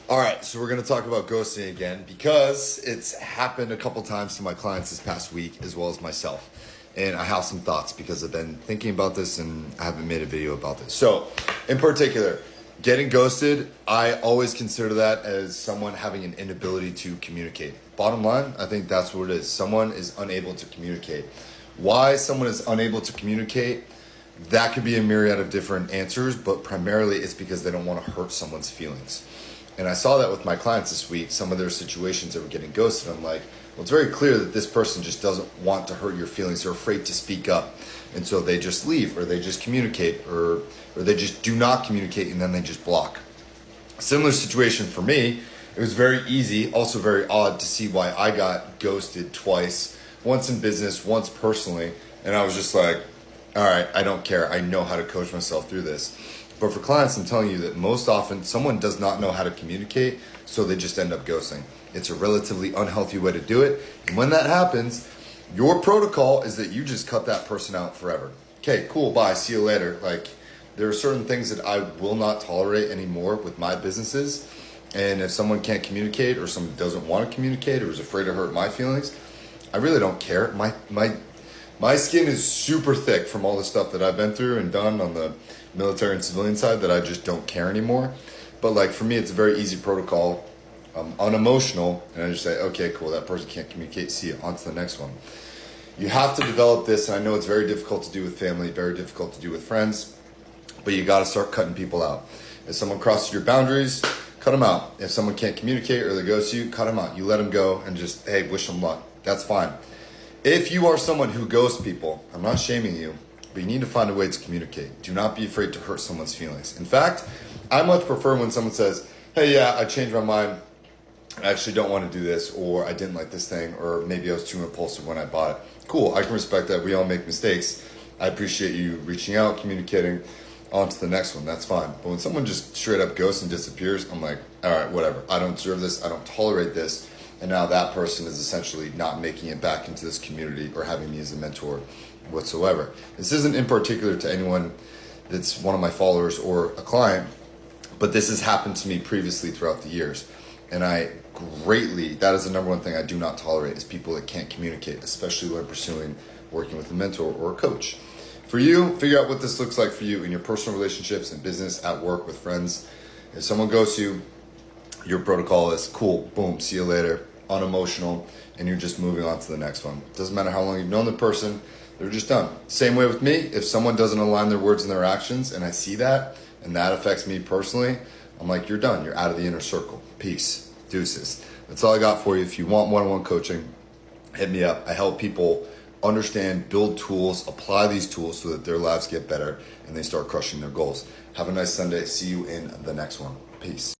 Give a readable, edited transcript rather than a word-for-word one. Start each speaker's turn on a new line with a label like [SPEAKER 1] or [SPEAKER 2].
[SPEAKER 1] All right, so we're going to talk about ghosting again because it's happened a couple times to my clients this past week as well as myself. And I have some thoughts because I've been thinking about this and I haven't made a video about this. So, in particular, getting ghosted, I always consider that as someone having an inability to communicate. Bottom line, I think that's what it is. Someone is unable to communicate. Why someone is unable to communicate? That could be a myriad of different answers, but primarily it's because they don't want to hurt someone's feelings. And I saw that with my clients this week, some of their situations that were getting ghosted. I'm like, well, it's very clear that this person just doesn't want to hurt your feelings. They're afraid to speak up. And so they just leave, or they just communicate, or they just do not communicate, and then they just block. Similar situation for me. It was very easy, also very odd to see why I got ghosted twice, once in business, once personally. And I was just like, all right, I don't care. I know how to coach myself through this. But for clients, I'm telling you that most often someone does not know how to communicate, so they just end up ghosting. It's a relatively unhealthy way to do it. And when that happens, your protocol is that you just cut that person out forever. Okay, cool, bye, see you later. Like, there are certain things that I will not tolerate anymore with my businesses. And if someone can't communicate or someone doesn't want to communicate or is afraid to hurt my feelings, I really don't care. My skin is super thick from all the stuff that I've been through and done on the military and civilian side that I just don't care anymore. But like for me, it's a very easy protocol. I'm unemotional, and I just say, okay, cool, that person can't communicate, see you, on to the next one. You have to develop this, and I know it's very difficult to do with family, very difficult to do with friends, but you got to start cutting people out. If someone crosses your boundaries, cut them out. If someone can't communicate or they ghost you, cut them out. You let them go and just, hey, wish them luck. That's fine. If you are someone who ghosts people, I'm not shaming you, but you need to find a way to communicate. Do not be afraid to hurt someone's feelings. In fact, I much prefer when someone says, hey, yeah, I changed my mind. I actually don't want to do this, or I didn't like this thing, or maybe I was too impulsive when I bought it. Cool, I can respect that. We all make mistakes. I appreciate you reaching out, communicating, on to the next one. That's fine. But when someone just straight up ghosts and disappears, I'm like, all right, whatever. I don't deserve this. I don't tolerate this. And now that person is essentially not making it back into this community or having me as a mentor whatsoever. This isn't in particular to anyone that's one of my followers or a client, but this has happened to me previously throughout the years. And that is the number one thing I do not tolerate is people that can't communicate, especially when pursuing working with a mentor or a coach. For you, figure out what this looks like for you in your personal relationships and business, at work, with friends. If someone goes to you, your protocol is cool, boom, see you later, unemotional, and you're just moving on to the next one. Doesn't matter how long you've known the person, they're just done. Same way with me, if someone doesn't align their words and their actions, and I see that, and that affects me personally, I'm like, you're done, you're out of the inner circle. Peace, deuces. That's all I got for you. If you want one-on-one coaching, hit me up. I help people understand, build tools, apply these tools so that their lives get better and they start crushing their goals. Have a nice Sunday. See you in the next one. Peace.